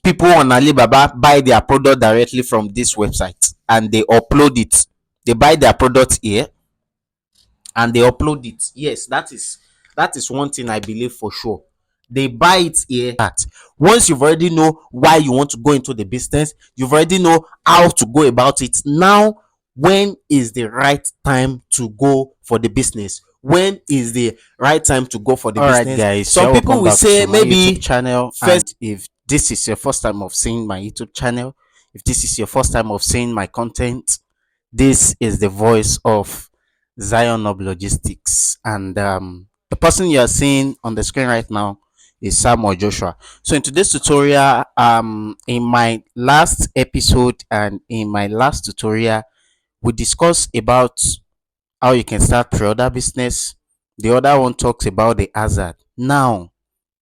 people on Alibaba buy their product directly from this website and they upload it. They buy their product here and they upload it. Yes, that is one thing I believe for sure. They buy it here. That once you've already know why you want to go into the business, you've already know how to go about it. Now, when is the right time to go for the business? When is the right time to go for the business? Alright, guys. Some people will say maybe channel. First, if this is your first time of seeing my YouTube channel, if this is your first time of seeing my content, this is the voice of Zion of Logistics, and the person you are seeing on the screen right now is Samuel Joshua. So in today's tutorial, in my last episode and in my last tutorial, we discussed about how you can start pre-order business. The other one talks about the hazard. Now,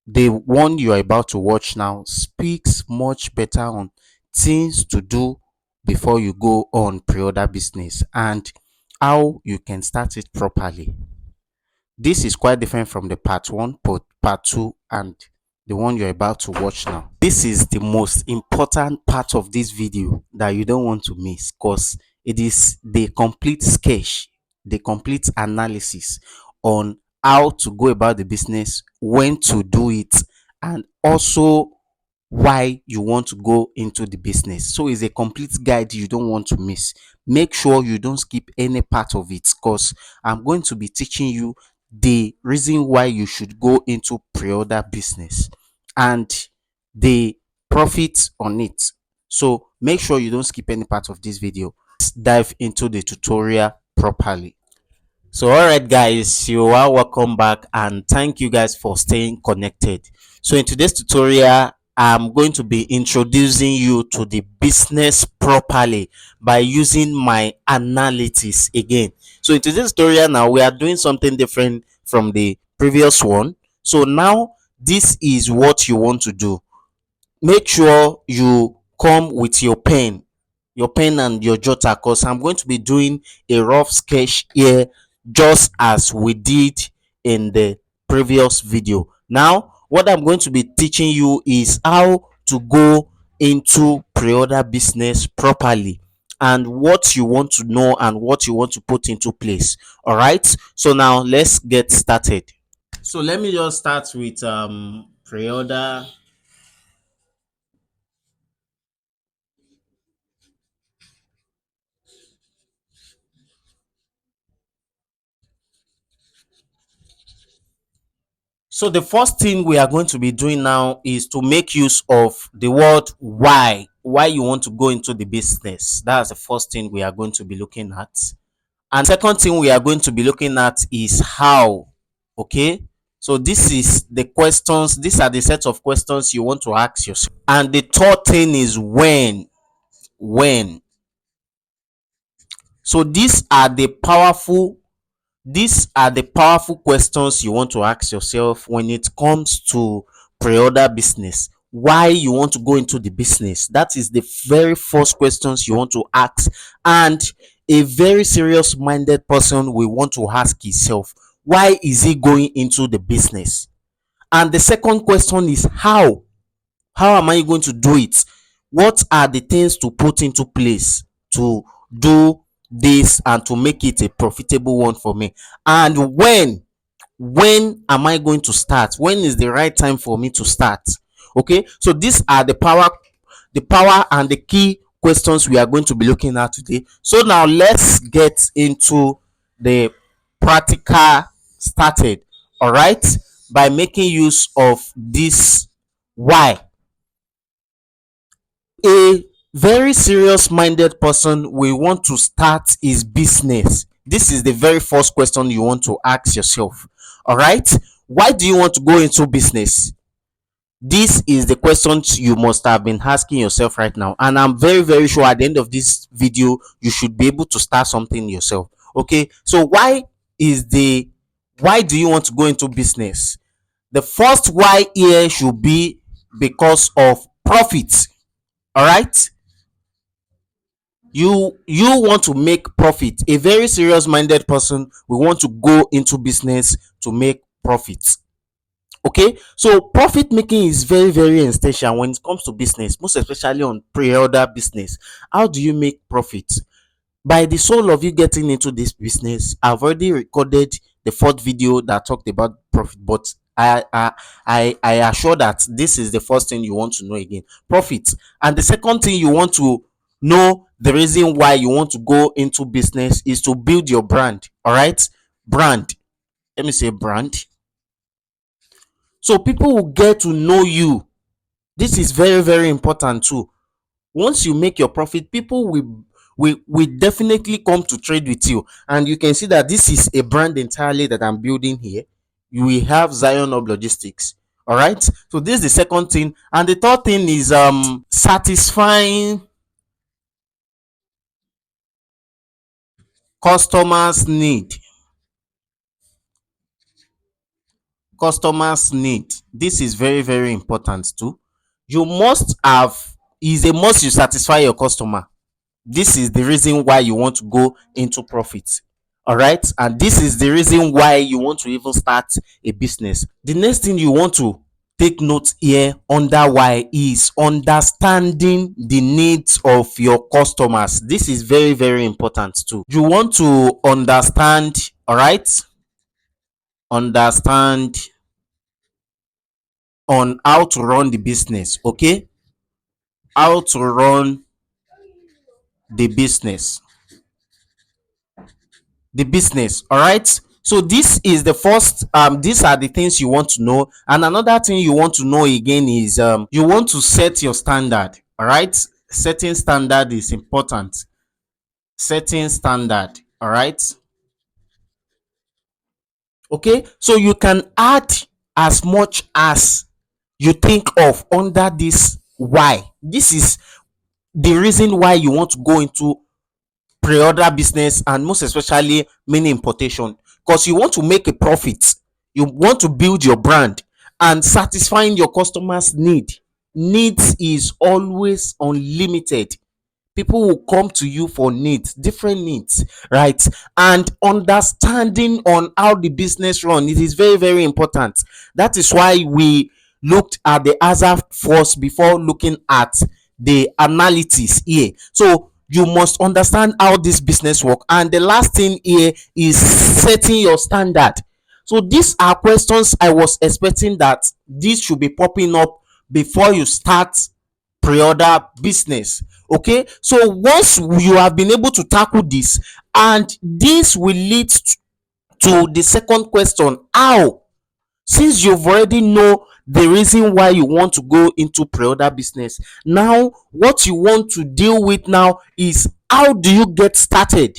the one you are about to watch now speaks much better on things to do before you go on pre-order business and how you can start it properly. This is quite different from the part 1, part 2, and the one you're about to watch now. This is the most important part of this video that you don't want to miss, because it is the complete sketch, the complete analysis on how to go about the business, when to do it, and also why you want to go into the business. So it's a complete guide you don't want to miss. Make sure you don't skip any part of it, because I'm going to be teaching you the reason why you should go into pre-order business and the profits on it. So make sure you don't skip any part of this video. Let's dive into the tutorial properly. So alright guys, you are welcome back and thank you guys for staying connected. So in today's tutorial, I'm going to be introducing you to the business properly by using my analytics again. So in today's tutorial now, we are doing something different from the previous one. So now this is what you want to do. Make sure you come with your pen and your jotter, because I'm going to be doing a rough sketch here just as we did in the previous video. Now what I'm going to be teaching you is how to go into pre-order business properly and what you want to know and what you want to put into place. All right, so now let's get started. So let me just start with pre-order. So the first thing we are going to be doing now is to make use of the word why you want to go into the business. That's the first thing we are going to be looking at. And second thing we are going to be looking at is how. Okay, so this is the questions, these are the set of questions you want to ask yourself. And the third thing is when. So these are the powerful questions you want to ask yourself when it comes to pre-order business. Why you want to go into the business, that is the very first questions you want to ask, and a very serious minded person will want to ask himself, why is he going into the business? And the second question is how am I going to do it? What are the things to put into place to do this and to make it a profitable one for me? And when am I going to start? When is the right time for me to start? Okay, so these are the power and the key questions we are going to be looking at today. So now let's get into the practical started. All right, by making use of this why. A very serious minded person will want to start his business. This is the very first question you want to ask yourself. All right, why do you want to go into business? This is the questions you must have been asking yourself right now, and I'm very sure at the end of this video you should be able to start something yourself. Okay, so why do you want to go into business? The first why here should be because of profit. All right, you want to make profit. A very serious minded person will want to go into business to make profit. Okay, so profit making is very, very essential when it comes to business, most especially on pre-order business. How do you make profit? By the soul of you getting into this business, I've already recorded the fourth video that talked about profit, but I assure that this is the first thing you want to know again: profit. And the second thing you want to know, the reason why you want to go into business, is to build your brand. All right, brand. Let me say brand. So people will get to know you. This is very, very important too. Once you make your profit, people will definitely come to trade with you. And you can see that this is a brand entirely that I'm building here. You will have Zion of Logistics. All right, so this is the second thing. And the third thing is satisfying customers need. Customers need, this is very, very important too. You must have, is a must, you satisfy your customer. This is the reason why you want to go into profit. All right, and this is the reason why you want to even start a business. The next thing you want to take note here under why is understanding the needs of your customers. This is very, very important too. You want to understand, all right, understand on how to run the business. Okay, how to run the business. All right, so this is the first, these are the things you want to know. And another thing you want to know again is you want to set your standard. All right, setting standard is important. Setting standard. All right, okay, so you can add as much as you think of under this why. This is the reason why you want to go into pre-order business, and most especially mini importation, because you want to make a profit, you want to build your brand, and satisfying your customers needs is always unlimited. People will come to you for needs, different needs, right? And understanding on how the business run, it is very, very important. That is why we looked at the hazard first before looking at the analytics here. So you must understand how this business work. And the last thing here is setting your standard. So these are questions I was expecting that this should be popping up before you start pre-order business. Okay, so once you have been able to tackle this, and this will lead to the second question: how? Since you've already know the reason why you want to go into pre-order business, now what you want to deal with now is how do you get started.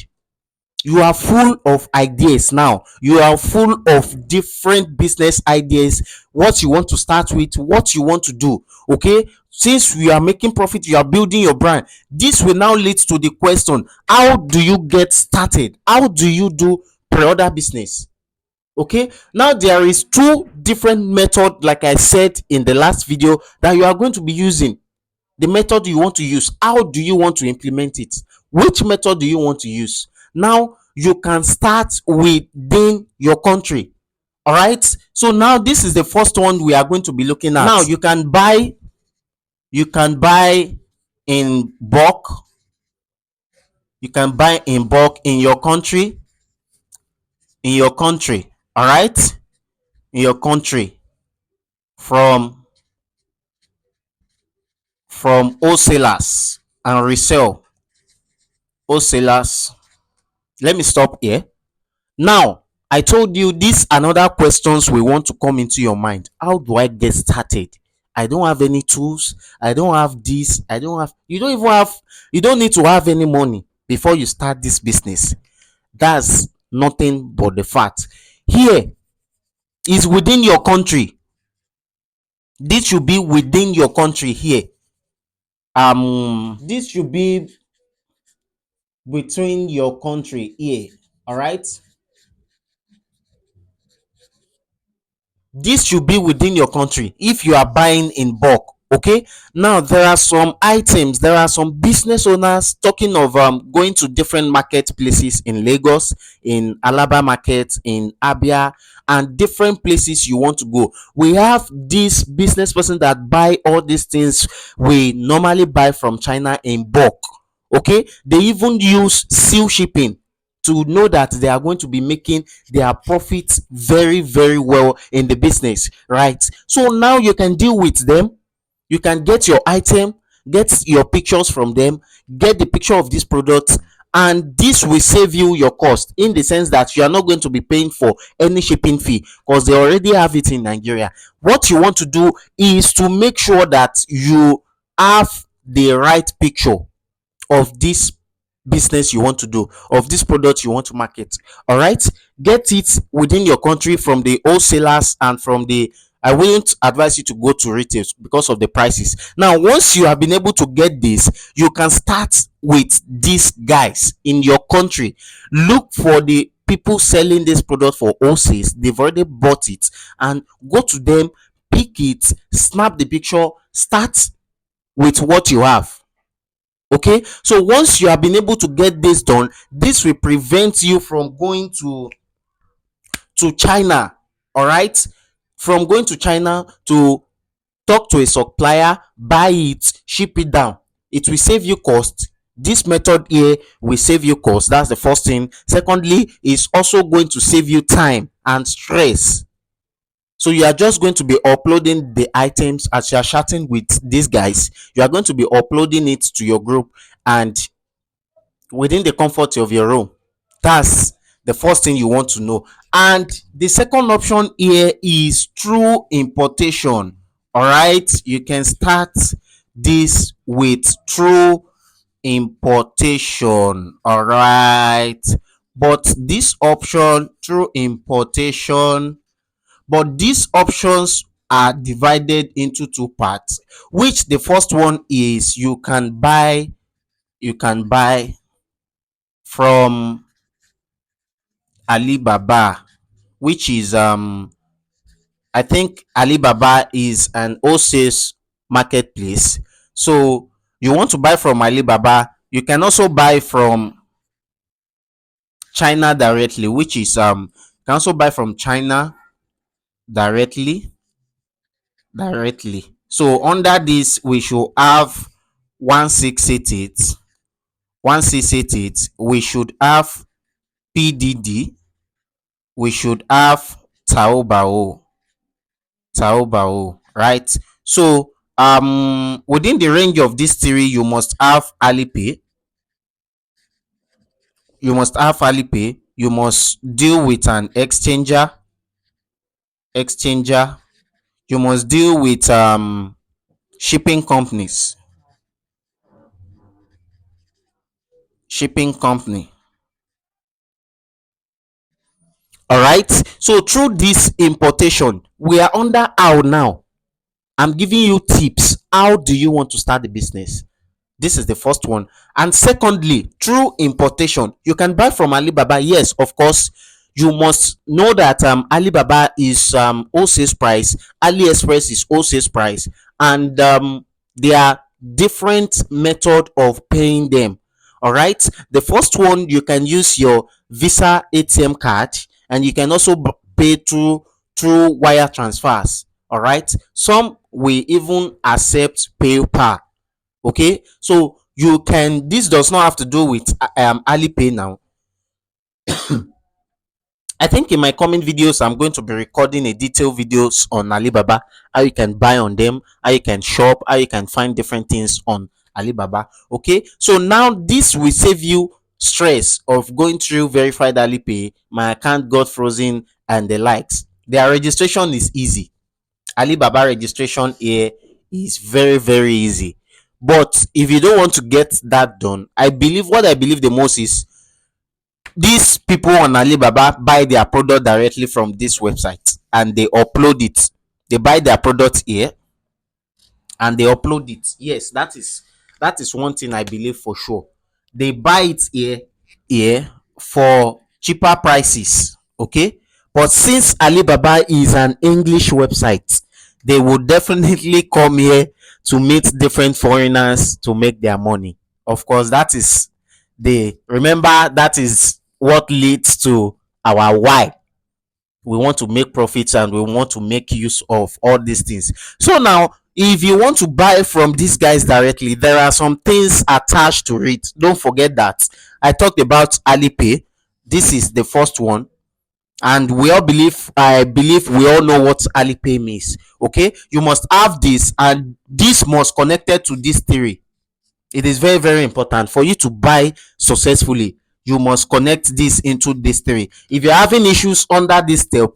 You are full of ideas now, you are full of different business ideas, what you want to start with, what you want to do. Okay, since you are making profit, you are building your brand, this will now lead to the question: how do you get started? How do you do pre-order business? Okay, now there is two different method, like I said in the last video, that you are going to be using. The method you want to use, how do you want to implement it? Which method do you want to use? Now you can start within your country. All right, so now this is the first one we are going to be looking at. Now you can buy in bulk. You can buy in bulk in your country. All right, in your country, from wholesalers and resell. Wholesalers. Let me stop here. Now I told you these another questions we want to come into your mind. How do I get started? I don't have any tools, I don't have this, I don't have, you don't even have, you don't need to have any money before you start this business. That's nothing but the fact. Here is within your country. This should be within your country here. This should be between your country here. All right, this should be within your country if you are buying in bulk. Okay, now there are some items, there are some business owners talking of going to different marketplaces in Lagos, in Alaba market, in Abia, and different places you want to go. We have this business person that buy all these things we normally buy from China in bulk. Okay, they even use seal shipping to know that they are going to be making their profits very very well in the business, right? So now you can deal with them, you can get your item, get your pictures from them, get the picture of this product, and this will save you your cost, in the sense that you are not going to be paying for any shipping fee because they already have it in Nigeria. What you want to do is to make sure that you have the right picture of this business you want to do, of this product you want to market. All right, get it within your country from the wholesalers and from the, I wouldn't advise you to go to retails because of the prices. Now once you have been able to get this, you can start with these guys in your country. Look for the people selling this product for wholesales, they've already bought it, and go to them, pick it, snap the picture, start with what you have. Okay, so once you have been able to get this done, this will prevent you from going to China. All right, from going to China to talk to a supplier, buy it, ship it down. It will save you cost. This method here will save you cost. That's the first thing. Secondly, it's also going to save you time and stress. So you are just going to be uploading the items as you are chatting with these guys. You are going to be uploading it to your group and within the comfort of your room. That's the first thing you want to know. And the second option here is through importation. All right, you can start this with true importation. All right, but this option, through importation, but these options are divided into two parts, which the first one is you can buy from Alibaba, which is I think Alibaba is an wholesale marketplace. So you want to buy from Alibaba, you can also buy from China directly, which is you can also buy from China directly. So under this we should have 1688, 1688, we should have PDD, we should have Taobao, right? So within the range of these three, you must have Alipay, you must deal with an exchanger, you must deal with shipping companies, shipping company. All right, so through this importation, we are under how now. I'm giving you tips. How do you want to start the business? This is the first one. And secondly, through importation, you can buy from Alibaba. Yes, of course, you must know that Alibaba is wholesale price, AliExpress is wholesale price, and there are different method of paying them. All right, the first one, you can use your Visa ATM card, and you can also pay through wire transfers. All right, some will even accept PayPal. Okay, so you can, this does not have to do with Alipay now. I think in my coming videos I'm going to be recording a detailed videos on Alibaba, how you can buy on them, how you can shop, how you can find different things on Alibaba. Okay, so now this will save you stress of going through verified Alipay, my account got frozen, and the likes. Their registration is easy. Alibaba registration here is very very easy. But if you don't want to get that done, I believe the most is these people on Alibaba buy their product directly from this website and they upload it. They buy their product here and they upload it. Yes, that is one thing I believe for sure. They buy it here for cheaper prices. Okay, but since Alibaba is an English website, they will definitely come here to meet different foreigners to make their money. Of course, that is the remember that is what leads to our why. We want to make profits and we want to make use of all these things. So now, if you want to buy from these guys directly, there are some things attached to it. Don't forget that I talked about Alipay. This is the first one, and I believe we all know what Alipay means. Okay, you must have this, and this must connected to this theory. It is very, very important for you to buy successfully. You must connect this into this theory. If you're having issues under this step,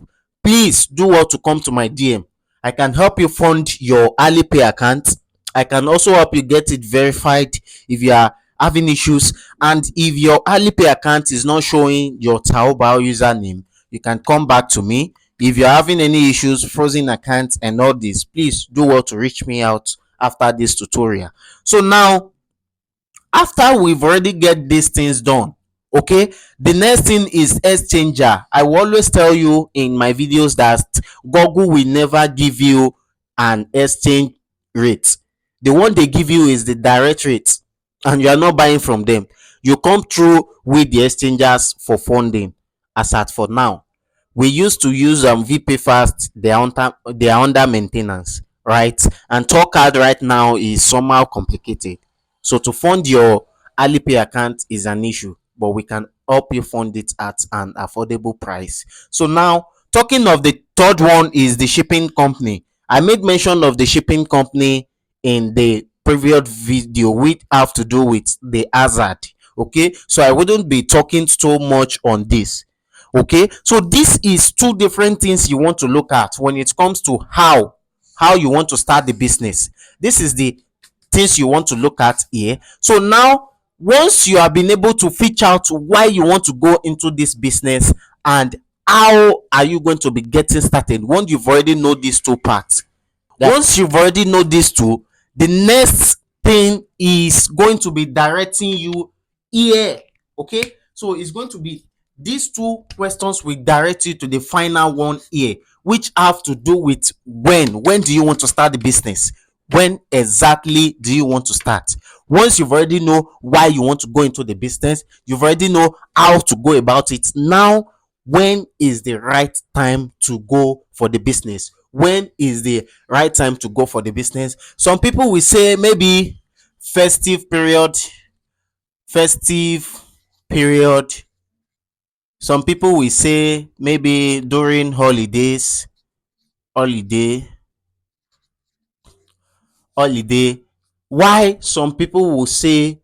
please do well to come to my DM. I can help you fund your Alipay account. I can also help you get it verified if you are having issues. And if your Alipay account is not showing your Taobao username, you can come back to me. If you're having any issues, frozen accounts and all this, please do well to reach me out after this tutorial. So now, after we've already get these things done, okay, the next thing is exchanger. I will always tell you in my videos that Google will never give you an exchange rate. The one they give you is the direct rate, and you are not buying from them. You come through with the exchangers for funding. As at for now, we used to use VP Fast. They are under maintenance, right? And Talkcard right now is somehow complicated. So to fund your Alipay account is an issue, but we can help you fund it at an affordable price. So now, talking of the third one is the shipping company. I made mention of the shipping company in the previous video, which have to do with the hazard. Okay, so I wouldn't be talking so much on this. Okay, so this is two different things you want to look at when it comes to how you want to start the business. This is the things you want to look at here. So now, once you have been able to figure out why you want to go into this business and how are you going to be getting started, once you've already know these two parts, once you've already know these two, the next thing is going to be directing you here. Okay, so it's going to be these two questions will direct you to the final one here, which have to do with when do you want to start the business, when exactly do you want to start. Once you've already know why you want to go into the business, you've already know how to go about it. Now, when is the right time to go for the business? When is the right time to go for the business? Some people will say maybe festive period. Festive period. Some people will say maybe during holidays. Holiday. Holiday. Why some people will say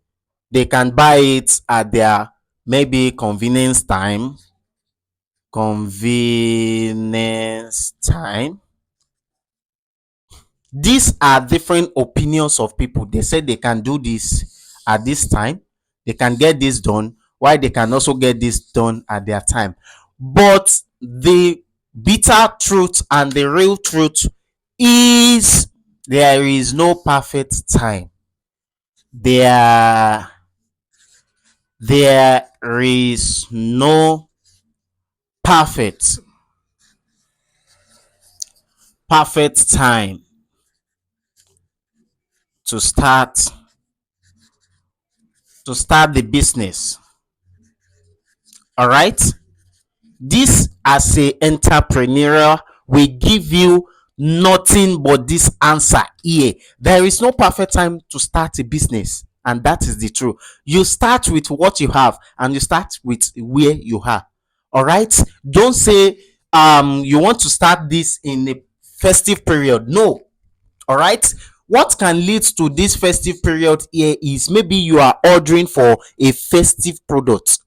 they can buy it at their maybe convenience time. These are different opinions of people. They say they can do this at this time, they can get this done, why they can also get this done at their time. But the bitter truth and the real truth is there is no perfect time. There is no perfect time to start the business. All right, this as a entrepreneur will give you nothing but this answer here. There is no perfect time to start a business, and that is the truth. You start with what you have and you start with where you are. All right, don't say you want to start this in a festive period. No. All right, what can lead to this festive period here is maybe you are ordering for a festive product.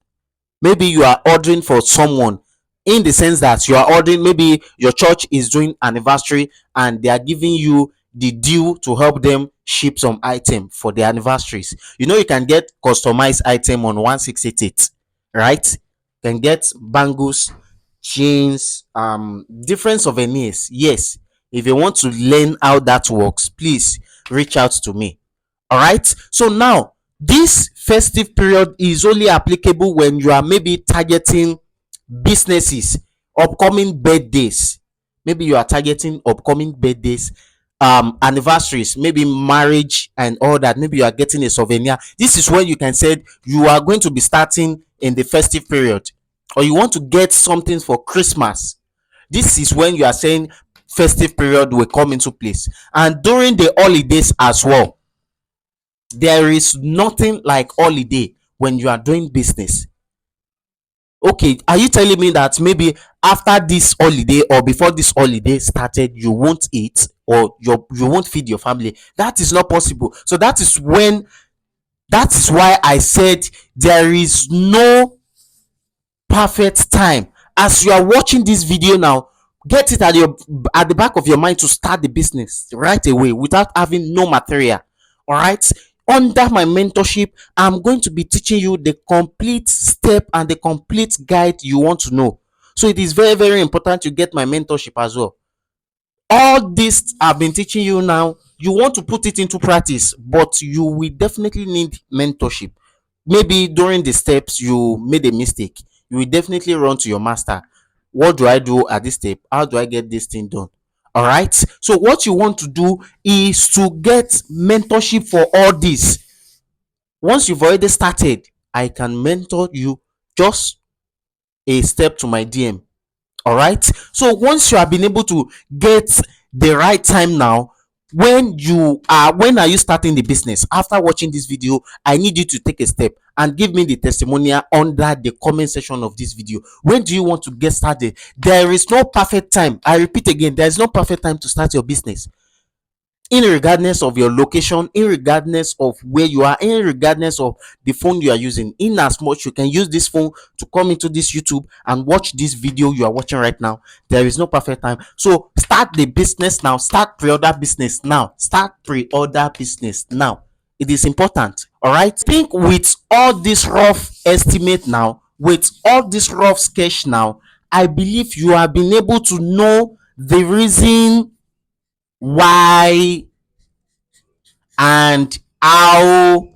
Maybe you are ordering for someone, in the sense that you are ordering, maybe your church is doing anniversary and they are giving you the due to help them ship some item for the anniversaries. You can get customized item on 1688, right? You can get bangles, chains, different souvenirs. Yes, if you want to learn how that works, please reach out to me. All right, so now this festive period is only applicable when you are maybe targeting businesses, upcoming birthdays. Maybe you are targeting upcoming birthdays, anniversaries, maybe marriage and all that. Maybe you are getting a souvenir. This is when you can say you are going to be starting in the festive period, or you want to get something for Christmas, This is when you are saying festive period will come into place, and during the holidays as well. There is nothing like holiday when you are doing business. Okay, are you telling me that maybe after this holiday or before this holiday started you won't eat, or you won't feed your family? That is not possible. So that is why I said there is no perfect time. As you are watching this video now, get it at the back of your mind to start the business right away without having no material. All right, under my mentorship, I'm going to be teaching you the complete step and the complete guide you want to know. So it is very, very important you get my mentorship as well. All this I've been teaching you now, you want to put it into practice, but you will definitely need mentorship. Maybe during the steps you made a mistake, you will definitely run to your master. What do I do at this step? How do I get this thing done? All right, so what you want to do is to get mentorship for all this. Once you've already started, I can mentor you. Just a step to my DM. All right, so once you have been able to get the right time now, when are you starting the business? After watching this video, I need you to take a step and give me the testimonial under the comment section of this video. When do you want to get started? There is no perfect time. I repeat again, there is no perfect time to start your business, regardless of your location, regardless of where you are, regardless of the phone you are using. In as much you can use this phone to come into this YouTube and watch this video you are watching right now, there is no perfect time. So start the business now. Start pre-order business now. Start pre-order business now. It is important. All right, think with all this rough estimate now, with all this rough sketch now, I believe you have been able to know the reason why and how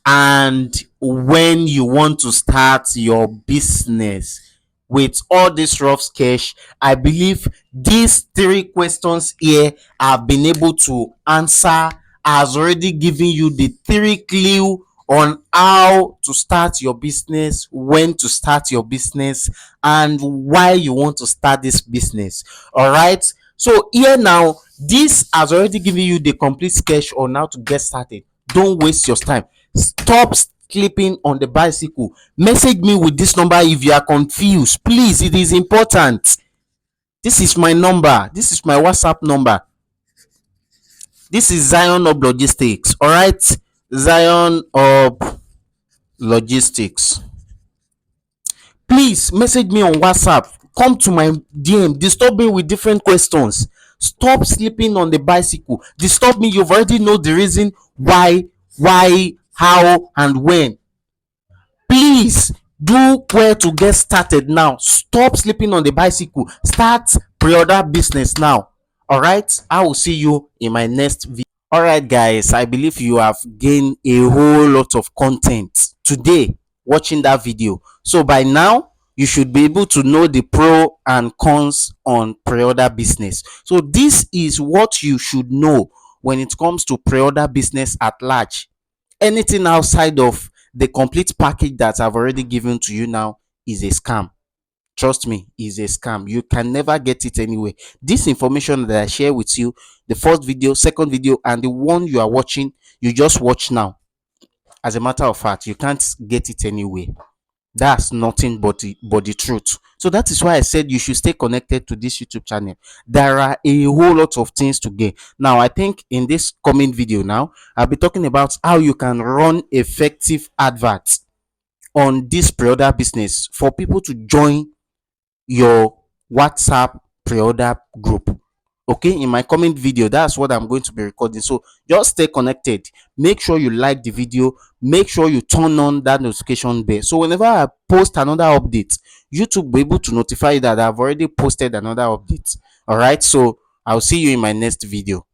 and when you want to start your business. With all this rough sketch, I believe these three questions here have been able to answer, has already given you the three clue on how to start your business, when to start your business, and why you want to start this business. All right, so here now, this has already given you the complete sketch on how to get started. Don't waste your time. Stop sleeping on the bicycle. Message me with this number if you are confused, please. It is important. This is my number. This is my WhatsApp number. This is Zion of Logistics. All right, Zion of Logistics. Please message me on WhatsApp. Come to my DM. Disturb me with different questions. Stop sleeping on the bicycle. Disturb me. You've already know the reason why, how, and when. Please do where to get started now. Stop sleeping on the bicycle. Start pre-order business now. All right, I will see you in my next video. All right, guys, I believe you have gained a whole lot of content today watching that video. So by now you should be able to know the pro and cons on pre-order business. So this is what you should know when it comes to pre-order business at large. Anything outside of the complete package that I've already given to you now is a scam. Trust me, is a scam. You can never get it anyway. This information that I share with you, the first video, second video, and the one you are watching, you just watch now, as a matter of fact, you can't get it anyway. That's nothing but the truth. So that is why I said you should stay connected to this YouTube channel. There are a whole lot of things to gain. Now, I think in this coming video now, I'll be talking about how you can run effective adverts on this pre-order business for people to join your WhatsApp pre-order group. Okay, in my coming video, that's what I'm going to be recording. So just stay connected. Make sure you like the video. Make sure you turn on that notification bell, so whenever I post another update, YouTube will be able to notify you that I've already posted another update. All right, so I'll see you in my next video.